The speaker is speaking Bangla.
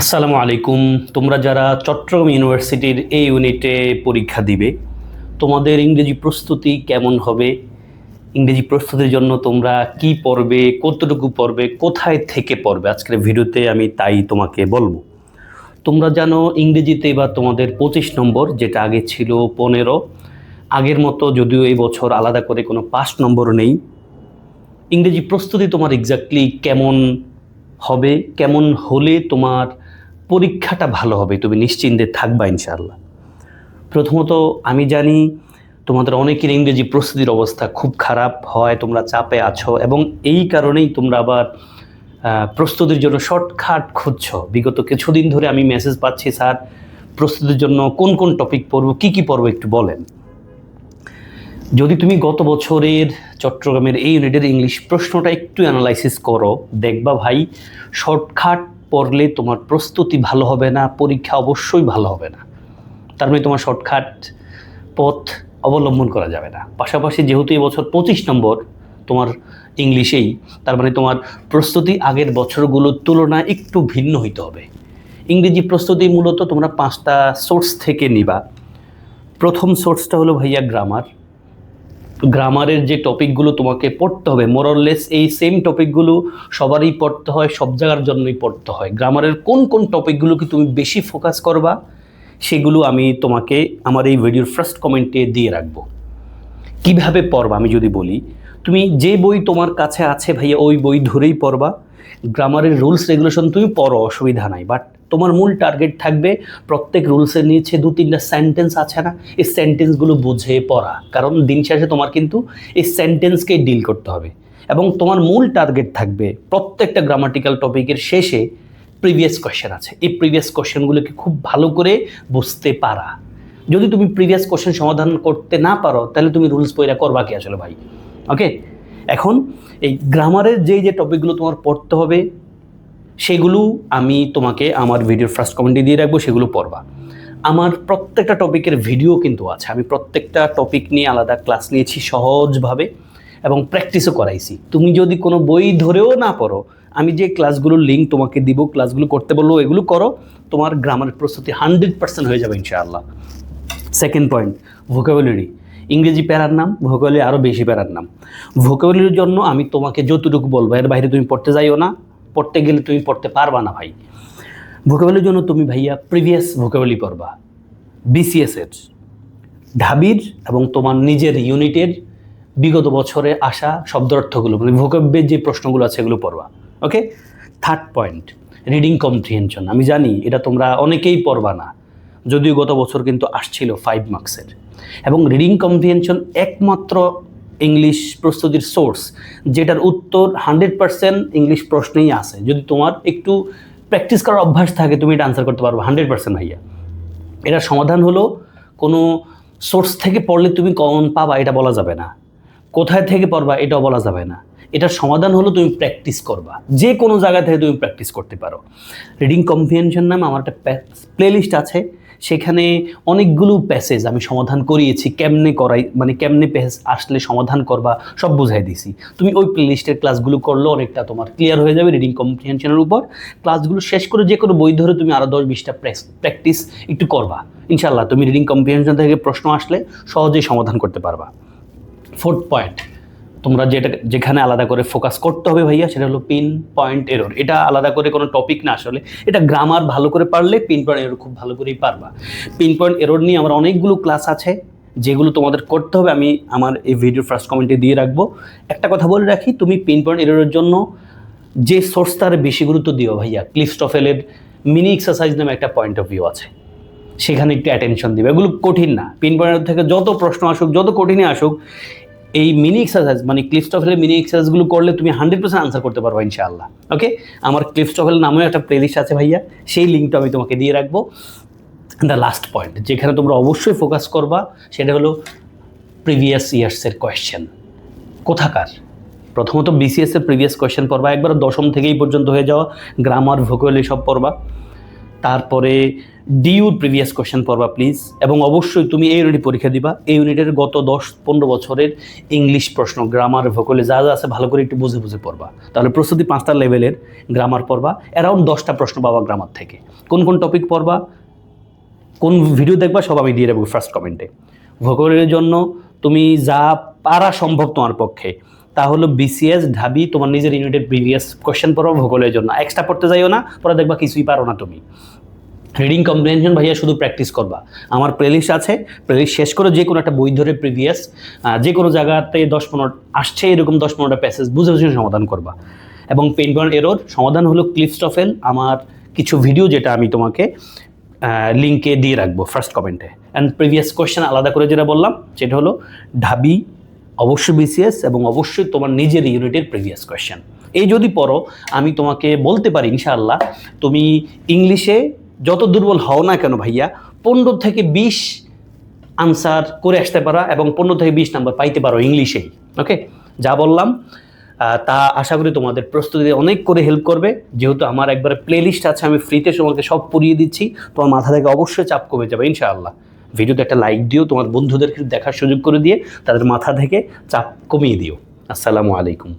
আসসালামু আলাইকুম। তোমরা যারা চট্টগ্রাম ইউনিভার্সিটির এই ইউনিটে পরীক্ষা দিবে, তোমাদের ইংরেজি প্রস্তুতি কেমন হবে? ইংরেজি প্রস্তুতির জন্য তোমরা কি পড়বে, কতটুকু পড়বে, কোথায় থেকে পড়বে, আজকের ভিডিওতে আমি তাই তোমাকে বলবো। তোমরা জানো ইংরেজিতে এবার তোমাদের 25 নম্বর, যেটা আগে ছিল 15। আগের মতো যদিও এই বছর আলাদা করে কোনো 5 নম্বর নেই। ইংরেজি প্রস্তুতি তোমার এক্স্যাক্টলি কেমন হবে, কেমন হলে তোমার পরীক্ষাটা ভালো হবে, তুমি নিশ্চিন্তে থাকবা ইনশাআল্লাহ। প্রথমত আমি জানি তোমাদের অনেকের ইংরেজি প্রস্তুতির অবস্থা খুব খারাপ হয়, তোমরা চাপে আছো এবং এই কারণেই তোমরা আবার প্রস্তুতির জন্য শর্টকাট খুঁজছো। বিগত কিছুদিন ধরে আমি মেসেজ পাচ্ছি, স্যার প্রস্তুতির জন্য কোন কোন টপিক পড়বো, কী পড়বো একটু বলেন। যদি তুমি গত বছরের চট্টগ্রামের এই ইউনিটের ইংলিশ প্রশ্নটা একটু অ্যানালাইসিস করো, দেখবা ভাই শর্টকাট পড়লে তোমার প্রস্তুতি ভালো হবে না, পরীক্ষা অবশ্যই ভালো হবে না। তার মানে তোমার শর্টকাট পথ অবলম্বন করা যাবে না। পাশাপাশি যেহেতু এবছর 25 নম্বর তোমার ইংলিশেই, তার মানে তোমার প্রস্তুতি আগের বছরগুলোর তুলনায় একটু ভিন্ন হইতে হবে। ইংরেজি প্রস্তুতি মূলত তোমরা 5টা সোর্স থেকে নিবা। প্রথম সোর্সটা হলো ভাইয়া গ্রামার। গ্রামারের যে টপিকগুলো তোমাকে পড়তে হবে, মোরলেস এই সেম টপিকগুলো সবারই পড়তে হয়, সব জায়গার জন্যই পড়তে হয়। গ্রামারের কোন কোন টপিকগুলোকে তুমি বেশি ফোকাস করবা সেগুলো আমি তোমাকে আমার এই ভিডিওর ফার্স্ট কমেন্টে দিয়ে রাখবো। কিভাবে পড়বা আমি যদি বলি, তুমি যে বই তোমার কাছে আছে ভাইয়া ওই বই ধরেই পড়বা। গ্রামারের রুলস রেগুলেশন তুমি পড়ো, অসুবিধা নাই, বাট তোমার মূল টার্গেট থাকবে প্রত্যেক রুলসের নিচে 2-3টা সেন্টেন্স আছে না, এই সেন্টেন্সগুলো বুঝে পড়া। কারণ দিন শেষে তোমার কিন্তু এই সেন্টেন্সকে ডিল করতে হবে এবং তোমার মূল টার্গেট থাকবে প্রত্যেকটা গ্রামাটিক্যাল টপিকের শেষে প্রিভিয়াস কোয়েশ্চেন আছে, এই প্রিভিয়াস কোয়েশ্চেনগুলোকে খুব ভালো করে বুঝতে পারা। যদি তুমি প্রিভিয়াস কোয়েশ্চেন সমাধান করতে না পারো তাহলে তুমি রুলস বইটা করবা কি আসলে ভাই? ওকে, এখন এই গ্রামারের যে টপিকগুলো তোমার পড়তে হবে সেগুলো আমি তোমাকে আমার ভিডিওর ফার্স্ট কমেন্টে দিয়ে রাখবো, সেগুলো পড়বা। আমার প্রত্যেকটা টপিকের ভিডিও কিন্তু আছে, আমি প্রত্যেকটা টপিক নিয়ে আলাদা ক্লাস নিয়েছি সহজভাবে এবং প্র্যাকটিসও করাইছি। তুমি যদি কোনো বই ধরেও না পড়ো, আমি যে ক্লাসগুলোর লিঙ্ক তোমাকে দিব, ক্লাসগুলো করতে বলবো, এগুলো করো, তোমার গ্রামারের প্রস্তুতি 100% হয়ে যাবে ইনশাআল্লাহ। Second point, vocabulary. ইংরেজি প্যারার নাম, ভোকাবুলারি আরও বেশি প্যারার নাম। ভোকাবুলারির জন্য আমি তোমাকে যতটুকু বলবো এর বাইরে তুমি পড়তে যাইও না, পড়তে গেলে তুমি পড়তে পারবা না ভাই। ভোকাবুলারির জন্য তুমি ভাইয়া প্রিভিয়াস ভোকাবুলারি পড়বা, বিসিএসের, ঢাবির এবং তোমার নিজের ইউনিটের বিগত বছরে আসা শব্দার্থগুলো, মানে ভোকাবের যে প্রশ্নগুলো আছে এগুলো পড়বা। ওকে, থার্ড পয়েন্ট, রিডিং কম্প্রিহেনশন। আমি জানি এটা তোমরা অনেকেই পড়বা না, যদিও গত বছর কিন্তু আসছিল 5 মার্কসের। এবং রিডিং কম্প্রিহেনশন একমাত্র ইংলিশ প্রস্তুতির সোর্স যেটার উত্তর 100% ইংলিশ প্রশ্নেই আছে। যদি তোমার একটু প্র্যাকটিস করার অভ্যাস থাকে তুমি এটা আনসার করতে পারবো 100% ভাইয়া। এটার সমাধান হলো কোনো সোর্স থেকে পড়লে তুমি কমন পাবা এটা বলা যাবে না, কোথায় থেকে পড়বা এটাও বলা যাবে না। এটার সমাধান হলো তুমি প্র্যাকটিস করবা, যে কোনো জায়গা থেকে তুমি প্র্যাকটিস করতে পারো। রিডিং কম্প্রিহেনশন নামে আমার একটা প্লেলিস্ট আছে, সেখানে অনেকগুলো প্যাসেজ আমি সমাধান করিয়েছি, কেমনে করাই মানে কেমনে প্যাসেজ আসলে সমাধান করবা সব বুঝাই দিছি। তুমি ওই প্লেলিস্টের ক্লাসগুলো করলেও অনেকটা তোমার ক্লিয়ার হয়ে যাবে রিডিং কম্প্রিহেনশনের উপর। ক্লাসগুলো শেষ করে যে কোনো বই ধরে তুমি আরও 10-20টা প্র্যাকটিস একটু করবা, ইনশাল্লাহ তুমি রিডিং কম্প্রিহেনশন থেকে প্রশ্ন আসলে সহজেই সমাধান করতে পারবা। ফোর্থ পয়েন্ট, তোমরা যেখানে আলাদা করে ফোকাস করতে হবে ভাইয়া সেটা হলো পিন পয়েন্ট এরর। এটা আলাদা করে কোনো টপিক না, আসলে এটা গ্রামার ভালো করে পারলে পিন পয়েন্ট এরর খুব ভালো করেই পারবা। পিন পয়েন্ট এরর নিয়ে আমার অনেকগুলো ক্লাস আছে যেগুলো তোমাদের করতে হবে, আমি আমার এই ভিডিওর ফার্স্ট কমেন্টে দিয়ে রাখবো। একটা কথা বলে রাখি, তুমি পিন পয়েন্ট এররের জন্য যে সোর্সটার বেশি গুরুত্ব দিও ভাইয়া, ক্লিফস্টফেলের মিনি এক্সারসাইজ নামে একটা পয়েন্ট অফ ভিউ আছে, সেখানে একটু অ্যাটেনশন দিবে। এগুলো কঠিন না, পিন পয়েন্ট থেকে যত প্রশ্ন আসুক, যত কঠিনই আসুক, এই মিনি এক্সারসাইজ মানে ক্লিফস্টফেলের মিনি এক্সারসাইজগুলো করলে তুমি 100% আনসার করতে পারবো ইনশাআল্লাহ। ওকে, আমার ক্লিফস্টফেল নামেও একটা প্লেলিস্ট আছে ভাইয়া, সেই লিঙ্কটা আমি তোমাকে দিয়ে রাখবো। দ্য লাস্ট পয়েন্ট যেখানে তোমরা অবশ্যই ফোকাস করবা সেটা হলো প্রিভিয়াস ইয়ার্সের কোয়েশ্চেন। কোথাকার? প্রথমত বিসিএসের প্রিভিয়াস কোয়েশ্চেন পড়বা, একবার 10ম থেকে এই পর্যন্ত হয়ে যাওয়া গ্রামার ভোকাবুলারি সব পড়বা। তারপরে ডিউর প্রিভিয়াস কোশ্চেন পড়বা প্লিজ, এবং অবশ্যই তুমি এই ইউনিট পরীক্ষা দিবা। এই ইউনিটের গত 10-15 বছরের ইংলিশ প্রশ্ন, গ্রামার, ভোকালে যা যা আছে ভালো করে একটু বুঝে বুঝে পড়বা। তাহলে প্রস্তুতি 5টা লেভেলের গ্রামার পড়বা, অ্যারাউন্ড 10টা প্রশ্ন পাবা গ্রামার থেকে। কোন কোন টপিক পড়বা, কোন ভিডিও দেখবা, সব আমি দিয়ে দেবো ফার্স্ট কমেন্টে। ভোকালের জন্য তুমি যা পারা সম্ভব তোমার পক্ষে, তা হলো বিসিএস, ঢাবি, তোমার নিজের ইউনিটের প্রিভিয়াস কোশ্চেন পড়ো ভূগোলের জন্য। এক্সট্রা পড়তে যাইও না, পরে দেখবা কিছুই পারো না তুমি। রিডিং কম্প্রিহেনশন ভাইয়া শুধু প্র্যাকটিস করবা। আমার প্লেলিস্ট আছে, প্লেলিস্ট শেষ করে যে কোনো একটা বই ধরে প্রিভিয়াস যে কোনো জায়গাতে 10-15 আসছে এরকম 10-15টা প্যাসেজ বুঝে বুঝে সমাধান করবা। এবং পেইন পয়েন্ট এরর সমাধান হলো ক্লিপস্টফেল, আমার কিছু ভিডিও যেটা আমি তোমাকে লিঙ্কে দিয়ে রাখবো ফার্স্ট কমেন্টে। অ্যান্ড প্রিভিয়াস কোয়েশ্চেন আলাদা করে যেটা বললাম সেটা হলো ঢাবি, অবশ্যই বিসিএস, এবং অবশ্যই তোমার নিজের ইউনিটের প্রিভিয়াস কোয়েশ্চেন। এই যদি পড়ো, আমি তোমাকে বলতে পারি ইনশাআল্লাহ তুমি ইংলিশে যত দুর্বল হও না কেন ভাইয়া, 15 থেকে 20 আনসার করে আসতে পারা এবং 15 থেকে 20 নাম্বার পাইতে পারো ইংলিশেই। ওকে, যা বললাম তা আশা করি তোমাদের প্রস্তুতিতে অনেক করে হেল্প করবে। যেহেতু আমার একবারে প্লেলিস্ট আছে, আমি ফ্রিতে তোমাকে সব পড়িয়ে দিচ্ছি, তোমার মাথা থেকে অবশ্যই চাপ কমে যাবে ইনশাআল্লাহ। ভিডিওতে একটা লাইক দিও, তোমার বন্ধুদেরকে দেখার সুযোগ করে দিয়ে তাদের মাথা থেকে চাপ কমিয়ে দিও। আসসালামু আলাইকুম।